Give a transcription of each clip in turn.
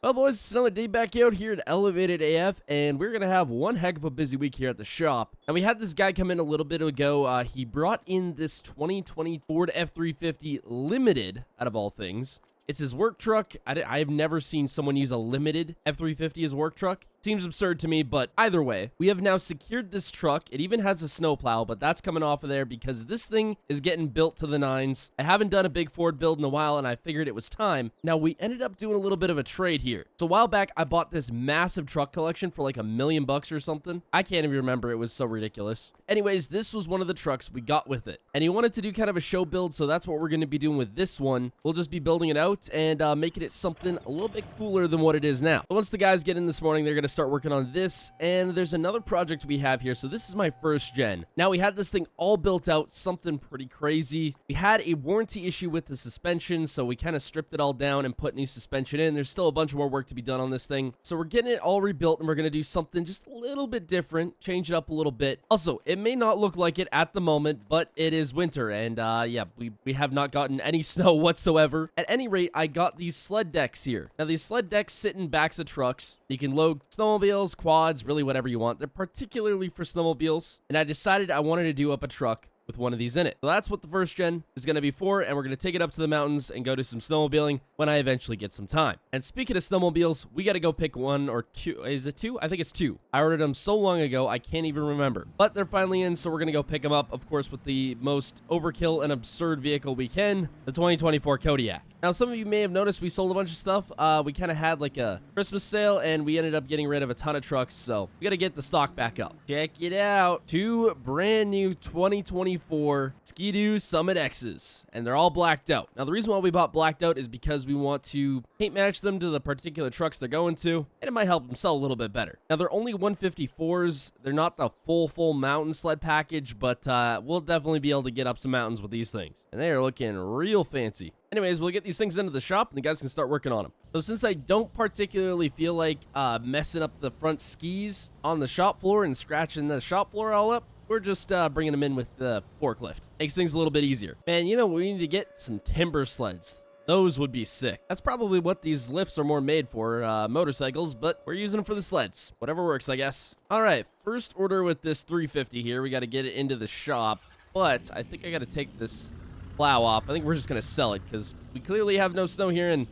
Well, boys, it's another day back out here at Elevated AF, and we're going to have one heck of a busy week here at the shop. And we had this guy come in a little bit ago. He brought in this 2020 Ford F350 Limited, out of all things. It's his work truck. I've never seen someone use a limited F350 as a work truck. Seems absurd to me, but either way, we have now secured this truck. It even has a snowplow, but that's coming off of there because this thing is getting built to the nines. I haven't done a big Ford build in a while, and I figured it was time. Now, we ended up doing a little bit of a trade here. So a while back, I bought this massive truck collection for like $1 million or something. I can't even remember. It was so ridiculous. Anyways, this was one of the trucks we got with it. And he wanted to do kind of a show build, so that's what we're going to be doing with this one. We'll just be building it out and making it something a little bit cooler than what it is now. So once the guys get in this morning, they're going to start working on this, and there's another project we have here. So this is my first gen. Now, we had this thing all built out, something pretty crazy. We had a warranty issue with the suspension, so we kind of stripped it all down and put new suspension in. There's still a bunch more work to be done on this thing, so we're getting it all rebuilt, and we're going to do something just a little bit different, change it up a little bit. Also, it may not look like it at the moment, but it is winter, and yeah, we have not gotten any snow whatsoever. At any rate, I got these sled decks here. Now, these sled decks sit in backs of trucks. You can load snowmobiles, quads, really whatever you want. They're particularly for snowmobiles, and I decided I wanted to do up a truck with one of these in it. So that's what the first gen is going to be for, and we're going to take it up to the mountains and go do some snowmobiling when I eventually get some time. And speaking of snowmobiles, we got to go pick one or two. Is it two? I think it's two. I ordered them so long ago, I can't even remember. But they're finally in, so we're going to go pick them up, of course, with the most overkill and absurd vehicle we can, the 2024 Kodiak. Now, some of you may have noticed we sold a bunch of stuff. We kind of had like a Christmas sale, and we ended up getting rid of a ton of trucks, so we got to get the stock back up. Check it out. Two brand new 2024 Ski-Doo Summit X's, and they're all blacked out. Now, the reason why we bought blacked out is because we want to paint match them to the particular trucks they're going to, and it might help them sell a little bit better. Now, they're only 154s. They're not the full mountain sled package, but we'll definitely be able to get up some mountains with these things, and they are looking real fancy. Anyways, we'll get these things into the shop, and the guys can start working on them. So since I don't particularly feel like messing up the front skis on the shop floor and scratching the shop floor all up, we're just bringing them in with the forklift. Makes things a little bit easier. Man, you know, we need to get some timber sleds. Those would be sick. That's probably what these lifts are more made for, motorcycles, but we're using them for the sleds. Whatever works, I guess. All right, first order with this 350 here. We got to get it into the shop, but I think I got to take this plow off. I think we're just going to sell it because we clearly have no snow here and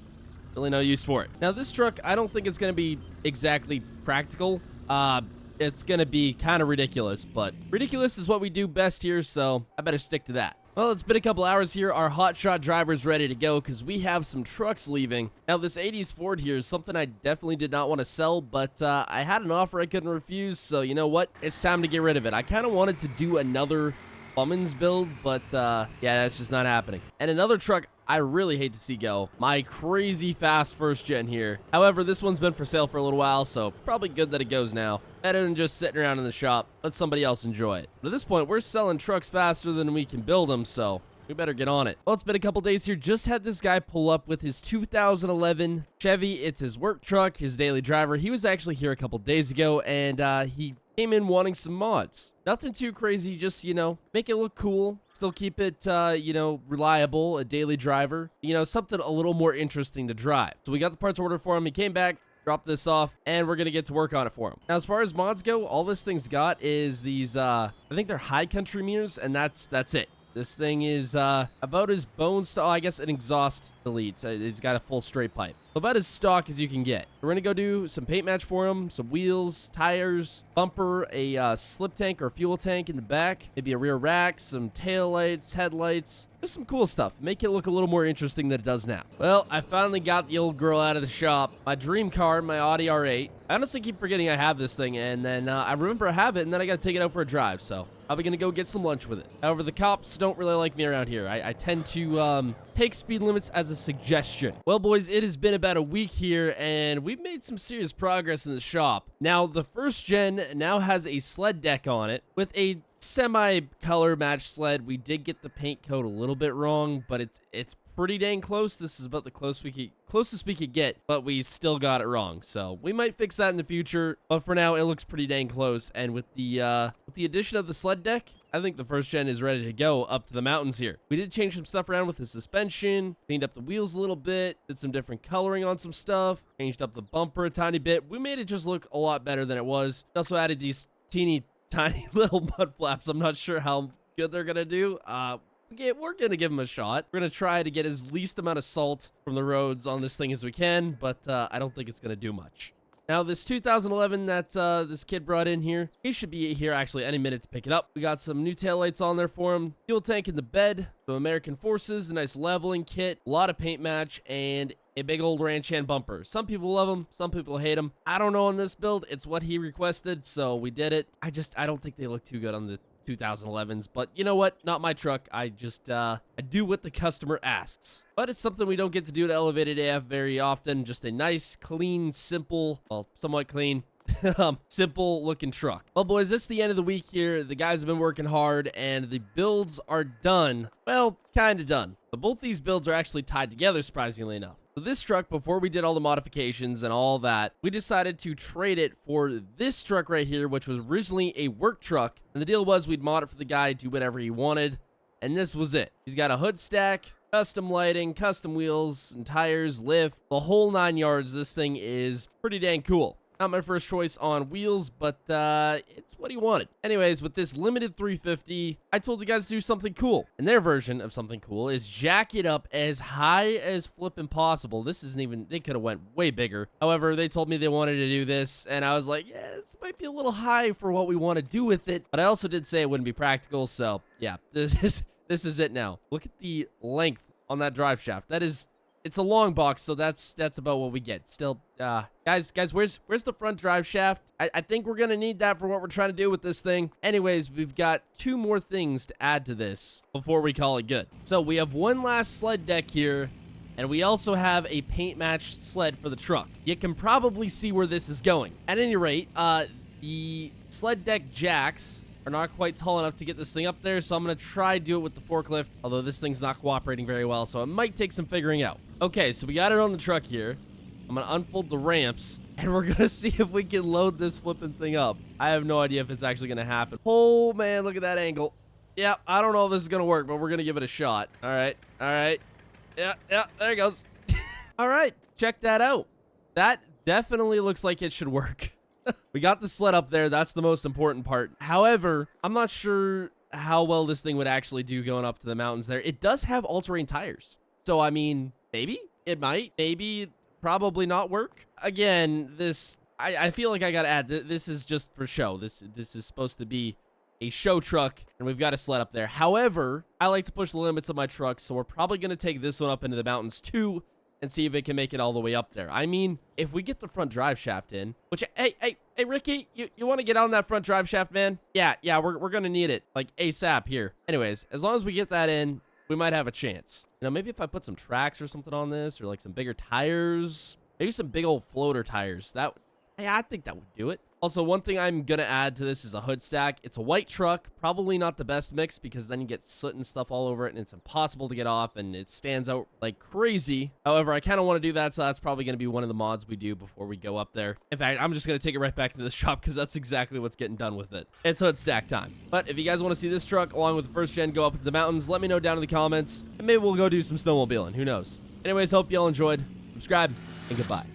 really no use for it. Now, this truck, I don't think it's going to be exactly practical. It's going to be kind of ridiculous, but ridiculous is what we do best here, so I better stick to that. Well, it's been a couple hours here. Our hotshot driver's ready to go because we have some trucks leaving. Now, this 80s Ford here is something I definitely did not want to sell, but I had an offer I couldn't refuse, so you know what? It's time to get rid of it. I kind of wanted to do another Bummins build, but yeah, that's just not happening. And another truck I really hate to see go, my crazy fast first gen here. However, this one's been for sale for a little while, so probably good that it goes now. Better than just sitting around in the shop. Let somebody else enjoy it. But at this point, we're selling trucks faster than we can build them, so we better get on it. Well, it's been a couple days here. Just had this guy pull up with his 2011 Chevy. It's his work truck, his daily driver. He was actually here a couple days ago, and he came in wanting some mods. Nothing too crazy, just, you know, make it look cool. Still keep it, you know, reliable, a daily driver. You know, something a little more interesting to drive. So we got the parts ordered for him. He came back, dropped this off, and we're going to get to work on it for him. Now, as far as mods go, all this thing's got is these, I think they're high country mirrors, and that's it. This thing is about as bones to, oh, I guess an exhaust delete. It's got a full straight pipe. About as stock as you can get. We're going to go do some paint match for him, some wheels, tires, bumper, a slip tank or fuel tank in the back, maybe a rear rack, some tail lights, headlights, just some cool stuff. Make it look a little more interesting than it does now. Well, I finally got the old girl out of the shop. My dream car, my Audi R8. I honestly keep forgetting I have this thing, and then I remember I have it, and then I got to take it out for a drive, so I'll be going to go get some lunch with it. However, the cops don't really like me around here. I tend to take speed limits as a suggestion. Well, boys, it has been about a week here, and we've made some serious progress in the shop. Now, the first gen now has a sled deck on it with a semi-color match sled. We did get the paint coat a little bit wrong, but it's pretty dang close. This is about the closest we could get, but we still got it wrong. So we might fix that in the future. But for now, it looks pretty dang close. And with the addition of the sled deck, I think the first gen is ready to go up to the mountains here. We did change some stuff around with the suspension, cleaned up the wheels a little bit, did some different coloring on some stuff, changed up the bumper a tiny bit. We made it just look a lot better than it was. We also added these teeny tiny little mud flaps. I'm not sure how good they're gonna do. We're gonna give them a shot. We're gonna try to get as least amount of salt from the roads on this thing as we can, but I don't think it's gonna do much. Now, this 2011 that this kid brought in here, he should be here actually any minute to pick it up. We got some new taillights on there for him, fuel tank in the bed, some American Forces, a nice leveling kit, a lot of paint match, and a big old ranch hand bumper. Some people love them, some people hate them. I don't know on this build. It's what he requested, so we did it. I don't think they look too good on the 2011s, but you know what? Not my truck. I do what the customer asks. But it's something we don't get to do at Elevated AF very often. Just a nice, clean, simple, well, somewhat clean, simple looking truck. Well, boys, this is the end of the week here. The guys have been working hard and the builds are done. Well, kind of done. But both these builds are actually tied together, surprisingly enough. So this truck, before we did all the modifications and all that, we decided to trade it for this truck right here, which was originally a work truck. And the deal was we'd mod it for the guy, do whatever he wanted. And this was it. He's got a hood stack, custom lighting, custom wheels and tires, lift, the whole 9 yards. This thing is pretty dang cool. Not my first choice on wheels, but it's what he wanted. Anyways, with this limited 350, I told the guys to do something cool. And their version of something cool is jack it up as high as flipping possible. This isn't even, they could have went way bigger. However, they told me they wanted to do this, and I was like, yeah, this might be a little high for what we want to do with it. But I also did say it wouldn't be practical, so yeah, this is it now. Look at the length on that drive shaft. It's a long box, so that's about what we get. Still, guys, where's the front drive shaft? I think we're gonna need that for what we're trying to do with this thing. Anyways, we've got 2 more things to add to this before we call it good. So we have one last sled deck here, and we also have a paint matched sled for the truck. You can probably see where this is going. At any rate, the sled deck jacks are not quite tall enough to get this thing up there, so I'm going to try do it with the forklift, although this thing's not cooperating very well, so it might take some figuring out. Okay, so we got it on the truck here. I'm going to unfold the ramps, and we're going to see if we can load this flipping thing up. I have no idea if it's actually going to happen. Oh, man, look at that angle. Yeah, I don't know if this is going to work, but we're going to give it a shot. All right. Yeah, there it goes. All right, check that out. That definitely looks like it should work. We got the sled up there. That's the most important part. However, I'm not sure how well this thing would actually do going up to the mountains there. It does have all-terrain tires. So, I mean, maybe it might. Maybe, probably not work. Again, I feel like I got to add, this is just for show. This is supposed to be a show truck, and we've got a sled up there. However, I like to push the limits of my truck, so we're probably going to take this one up into the mountains too, and see if it can make it all the way up there. I mean, if we get the front drive shaft in, which, hey, Ricky, you want to get on that front drive shaft, man? Yeah, we're going to need it, like, ASAP here. Anyways, as long as we get that in, we might have a chance. You know, maybe if I put some tracks or something on this, or, like, some bigger tires, maybe some big old floater tires, I think that would do it. Also, one thing I'm going to add to this is a hood stack. It's a white truck, probably not the best mix because then you get soot and stuff all over it and it's impossible to get off and it stands out like crazy. However, I kind of want to do that, so that's probably going to be one of the mods we do before we go up there. In fact, I'm just going to take it right back into the shop because that's exactly what's getting done with it. It's hood stack time. But if you guys want to see this truck along with the first gen go up into the mountains, let me know down in the comments and maybe we'll go do some snowmobiling. Who knows? Anyways, hope y'all enjoyed. Subscribe and goodbye.